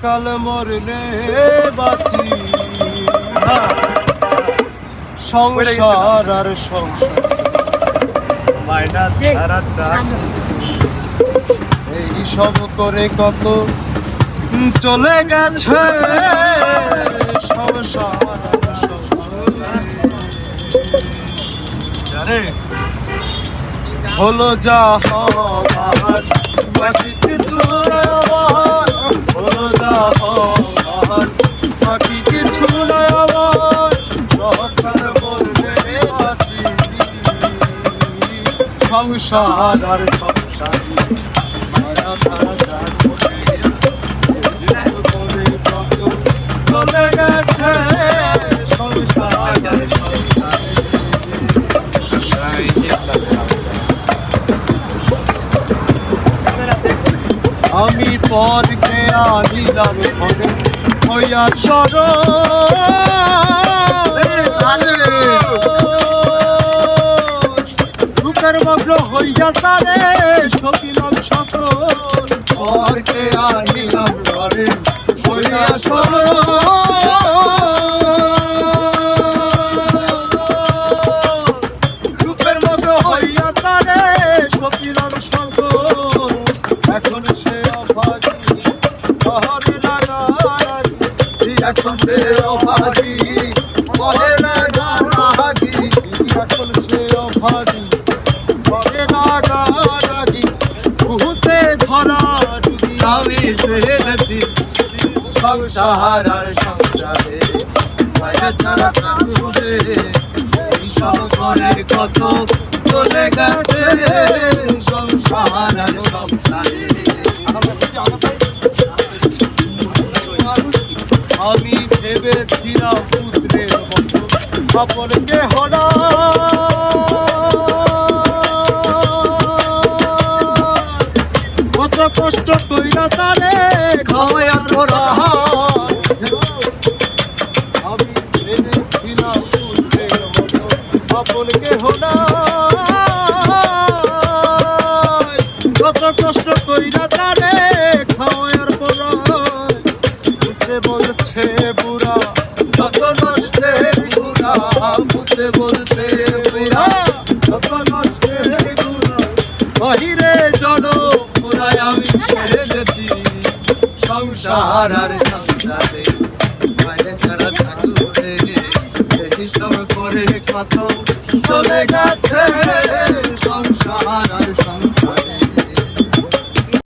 কাল মরলে বাঁচি সংসার আর সংসার এই সব করে কত চলে গেছে সংসার আর সংসার হলো যা হবার বাকি কিছু নয় আমার, হলো যা হবার বাকি কিছু নয় আমার, সকাল বললে বাঁচি সংসার আর সংসার মায়া ছাড়া যা চলে গেছে সংসার আর সংসার। আমি পরকে আনিলাম ঘরে হইয়া সর দুঃখের মগ্ন হইয়া তারে সকিলাম সকল পরকে আনিলাম ঘরে হইয়া সর দুঃখের মগ্ন হইয়া তারে সকিলাম সকল এখন সে অভাগী বহরে রাগারাগি, এখন সে অভাগী বহরে রাগারাগি, এখন সে অভাগী বহরে রাগারাগি, ভূতে ধরা রুগী আমি সেরেছি সংসার আর সংসারে মায়া ছাড়া কানুরে সব করে কত চলে গেছে সংসার আর সংসারে। আমি ভেবেছিলাম পুত্রের মতো আপনকে হরা কত কষ্ট কইরা তারে খাওয়া ধরা, আমি ভেবেছিলাম পুত্রের মতো আপনকে হরা কত কষ্ট কইরা তারে খাওয়ার পরা বুঝতে বলছে বুড়া কত নষ্টের বুড়া, বুঝতে বলছে বুড়া কত নষ্টের বুড়া, বাহিরে জড় পুরাই আমি ছেড়ে দিছি সংসার আর